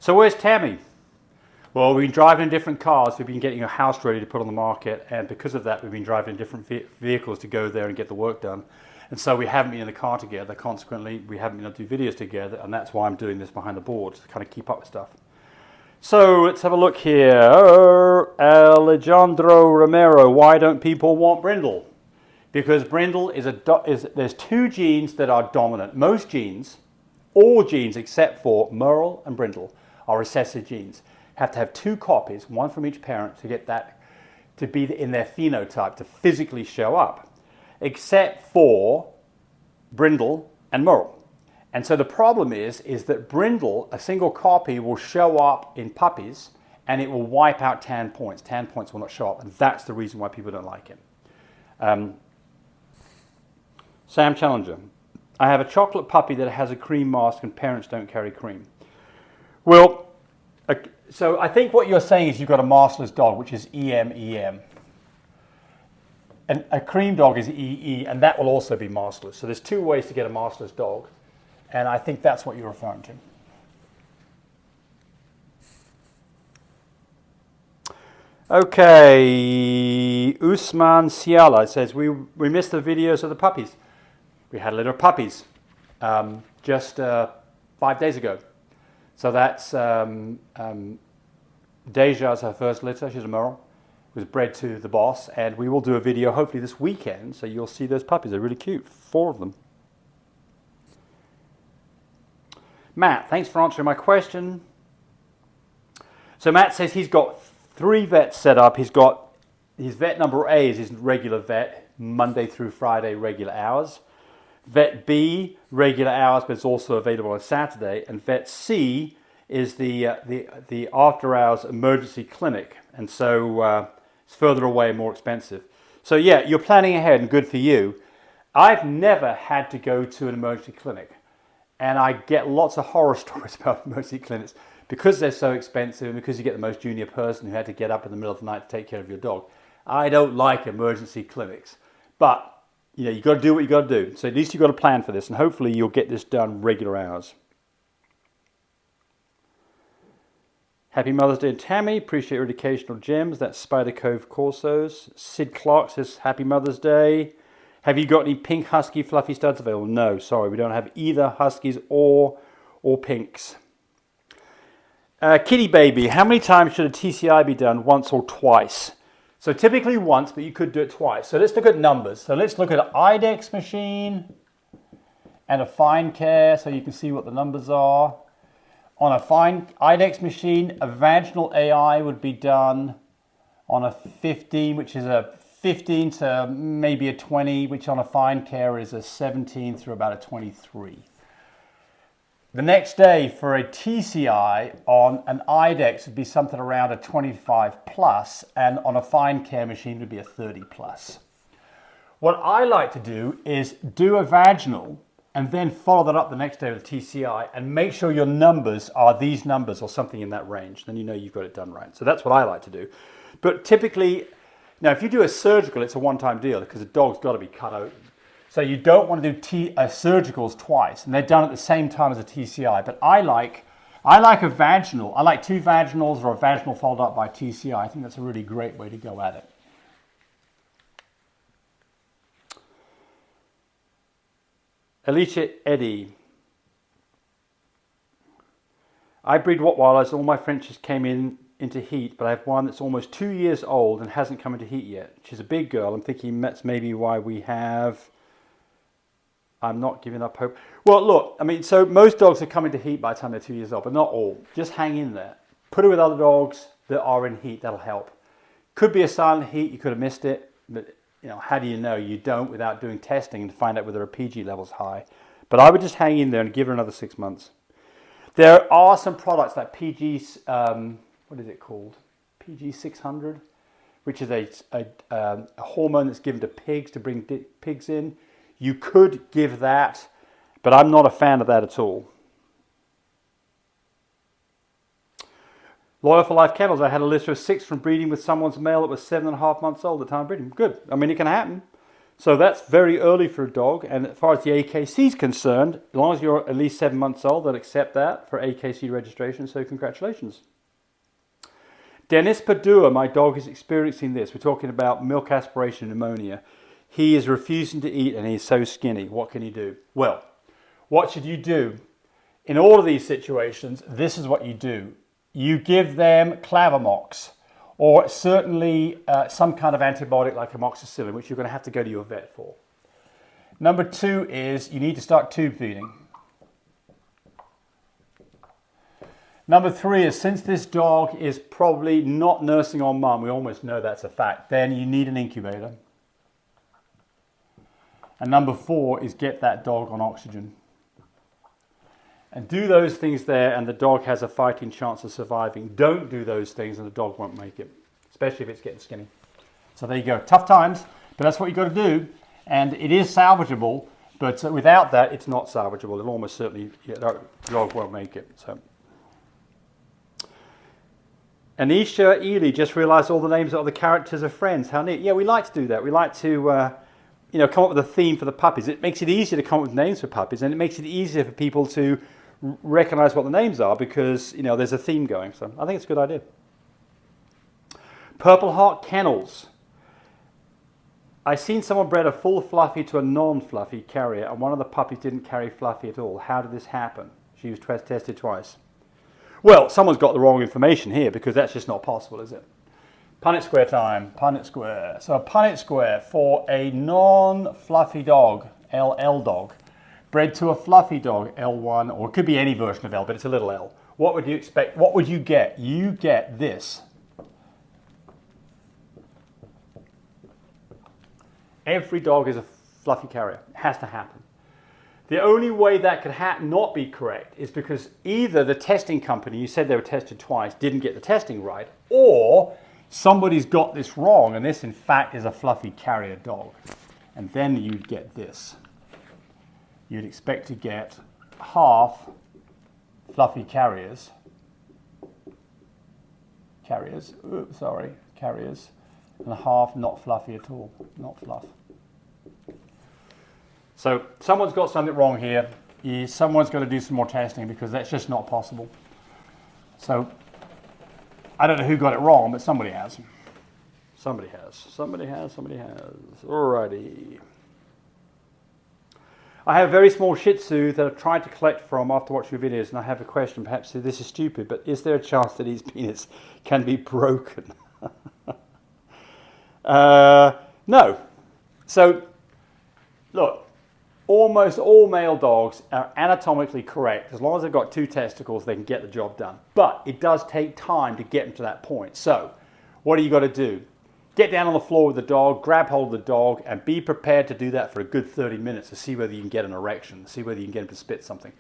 So where's Tammy? Well, we've been driving in different cars. We've been getting a house ready to put on the market, and because of that, we've been driving in different vehicles to go there and get the work done. And so we haven't been in the car together. Consequently, we haven't been able to do videos together, and that's why I'm doing this behind the board to kind of keep up with stuff. So let's have a look here. Alejandro Romero, why don't people want Brindle? Because Brindle there's two genes that are dominant. Most genes, all genes except for Merle and Brindle, are recessive genes. Have to have two copies, one from each parent, to get that to be in their phenotype, to physically show up, except for Brindle and Merle. And so the problem is that Brindle, a single copy, will show up in puppies and it will wipe out tan points. Tan points will not show up, and that's the reason why people don't like it. Sam Challenger, I have a chocolate puppy that has a cream mask and parents don't carry cream. Well, so I think what you're saying is you've got a maskless dog, which is EM. And a cream dog is EE, and that will also be maskless. So there's two ways to get a maskless dog, and I think that's what you're referring to. Okay, Usman Siala says, we missed the videos of the puppies. We had a litter of puppies just 5 days ago. So that's Deja's her first litter. She's a Merle. Was bred to the boss, and we will do a video hopefully this weekend, so you'll see those puppies. They're really cute, 4 of them. Matt, thanks for answering my question. So Matt says he's got 3 vets set up. He's got his vet number A is his regular vet, Monday through Friday, regular hours. Vet B, regular hours, but it's also available on Saturday. And Vet C is the after hours emergency clinic. And so it's further away, more expensive. So yeah, you're planning ahead, and good for you. I've never had to go to an emergency clinic. And I get lots of horror stories about emergency clinics because they're so expensive and because you get the most junior person who had to get up in the middle of the night to take care of your dog. I don't like emergency clinics, but you know, you've got to do what you've got to do. So at least you've got to plan for this, and hopefully you'll get this done regular hours. Happy Mother's Day, Tammy. Appreciate your educational gems. That's Spider Cove Corsos. Sid Clark says, Happy Mother's Day. Have you got any pink husky fluffy studs available? No, sorry, we don't have either huskies or pinks. Kitty Baby, how many times should a TCI be done? Once or twice? So typically once, but you could do it twice. So let's look at numbers. So let's look at an IDEX machine and a fine care, so you can see what the numbers are. On a fine IDEX machine, a vaginal AI would be done on a 15, which is a 15 to maybe a 20, which on a fine care is a 17 through about a 23. The next day for a TCI on an IDEX would be something around a 25 plus, and on a fine care machine would be a 30 plus. What I like to do is do a vaginal and then follow that up the next day with a TCI and make sure your numbers are these numbers or something in that range. Then you know you've got it done right. So that's what I like to do. But typically, now if you do a surgical, it's a one-time deal because the dog's got to be cut open. So you don't want to do surgicals twice, and they're done at the same time as a TCI. But I like a vaginal. I like 2 vaginals or a vaginal followed up by TCI. I think that's a really great way to go at it. Alicia Eddy. I breed Rottweilers. All my Frenchies came into heat, but I have one that's almost 2 years old and hasn't come into heat yet. She's a big girl. I'm thinking that's maybe why we have... I'm not giving up hope. Well, look, I mean, so most dogs are coming to heat by the time they're 2 years old, but not all. Just hang in there. Put it with other dogs that are in heat. That'll help. Could be a silent heat. You could have missed it, but you know, how do you know? You don't without doing testing to find out whether a PG level's high. But I would just hang in there and give her another 6 months. There are some products like PG's, what is it called? PG 600, which is a hormone that's given to pigs to bring pigs in. You could give that, but I'm not a fan of that at all. Loyal for Life Kennels. I had a litter of 6 from breeding with someone's male that was 7.5 months old at the time of breeding. Good. I mean, it can happen. So that's very early for a dog, and as far as the AKC is concerned, as long as you're at least 7 months old, they'll accept that for AKC registration, so congratulations. Dennis Padua, my dog, is experiencing this. We're talking about milk aspiration pneumonia. He is refusing to eat and he's so skinny. What can you do? Well, what should you do? In all of these situations, this is what you do. You give them Clavamox, or certainly some kind of antibiotic like amoxicillin, which you're going to have to go to your vet for. Number 2 is you need to start tube feeding. Number 3 is, since this dog is probably not nursing on mum, we almost know that's a fact, then you need an incubator. And number 4 is get that dog on oxygen. And do those things there and the dog has a fighting chance of surviving. Don't do those things and the dog won't make it, especially if it's getting skinny. So there you go. Tough times, but that's what you've got to do. And it is salvageable, but without that, it's not salvageable. It'll almost certainly, the dog won't make it. So. Anisha Ely just realised all the names of the characters of Friends. How neat. Yeah, we like to do that. We like to come up with a theme for the puppies. It makes it easier to come up with names for puppies, and it makes it easier for people to recognize what the names are because, there's a theme going. So I think it's a good idea. Purple Heart Kennels. I seen someone bred a full Fluffy to a non-Fluffy carrier, and one of the puppies didn't carry Fluffy at all. How did this happen? She was tested twice. Well, someone's got the wrong information here because that's just not possible, is it? Punnett square time. Punnett square. So a Punnett square for a non-Fluffy dog, LL dog, bred to a Fluffy dog, L1, or it could be any version of L, but it's a little L. What would you expect? What would you get? You get this. Every dog is a Fluffy carrier. It has to happen. The only way that could not be correct is because either the testing company, you said they were tested twice, didn't get the testing right, or somebody's got this wrong, and this in fact is a Fluffy carrier dog. And then you'd get this. You'd expect to get half Fluffy carriers, carriers, and half not Fluffy at all, not fluff. So someone's got something wrong here. Someone's got to do some more testing because that's just not possible. So I don't know who got it wrong, but somebody has. Somebody has. Alrighty. I have a very small Shih Tzu that I've tried to collect from after watching your videos, and I have a question. Perhaps this is stupid, but is there a chance that his penis can be broken? No. So, look, almost all male dogs are anatomically correct. As long as they've got 2 testicles, they can get the job done. But it does take time to get them to that point. So, what do you got to do? Get down on the floor with the dog, grab hold of the dog, and be prepared to do that for a good 30 minutes to see whether you can get an erection, see whether you can get him to spit something.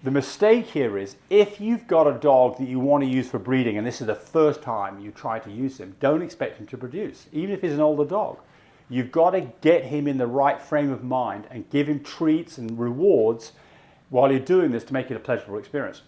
The mistake here is, if you've got a dog that you want to use for breeding, and this is the first time you try to use him, don't expect him to produce, even if he's an older dog. You've got to get him in the right frame of mind and give him treats and rewards while you're doing this to make it a pleasurable experience.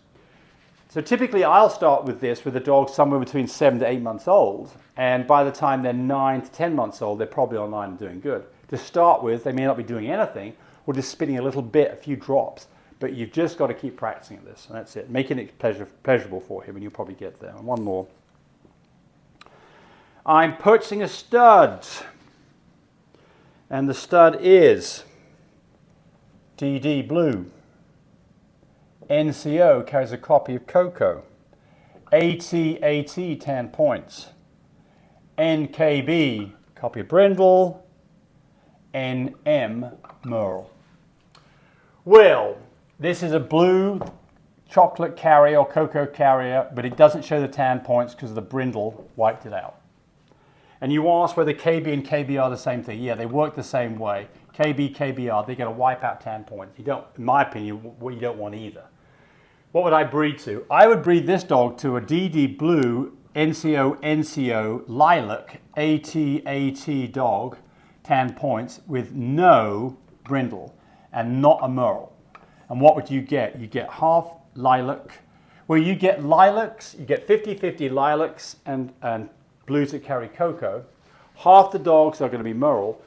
So typically I'll start with this with a dog somewhere between 7 to 8 months old, and by the time they're 9 to 10 months old, they're probably online and doing good. To start with, they may not be doing anything, or just spitting a little bit, a few drops, but you've just got to keep practicing at this, and that's it. Making it pleasurable for him, and you'll probably get there. And one more. I'm purchasing a stud, and the stud is DD Blue. NCO carries a copy of Coco. AT 10 points. NKB, copy of Brindle. NM, Merle. Well, this is a blue chocolate carrier or cocoa carrier, but it doesn't show the tan points because the Brindle wiped it out. And you ask whether KB and KB are the same thing. Yeah, they work the same way. KB, KBR, they're going to wipe out tan points. You don't, in my opinion, you don't want either. What would I breed to? I would breed this dog to a DD Blue NCO Lilac AT dog, tan points, with no Brindle and not a Merle. And what would you get? You get half Lilac. Well, you get lilacs, you get 50-50 lilacs and blues that carry cocoa. Half the dogs are going to be Merle.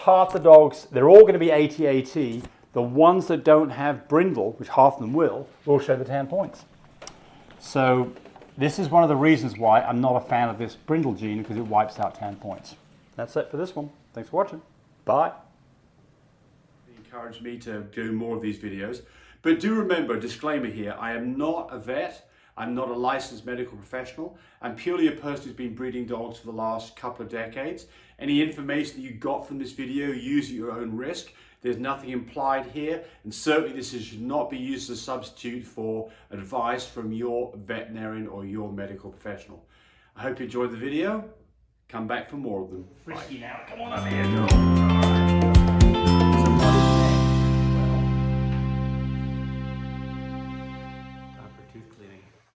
half the dogs, they're all going to be AT-AT. The ones that don't have Brindle, which half of them will show the tan points. So this is one of the reasons why I'm not a fan of this Brindle gene, because it wipes out tan points. That's it for this one. Thanks for watching. Bye. Encouraged me to do more of these videos. But do remember, disclaimer here, I am not a vet. I'm not a licensed medical professional. I'm purely a person who's been breeding dogs for the last couple of decades. Any information that you got from this video, use at your own risk. There's nothing implied here, and certainly this should not be used as a substitute for advice from your veterinarian or your medical professional. I hope you enjoyed the video. Come back for more of them. Frisky now, come on up here, girl.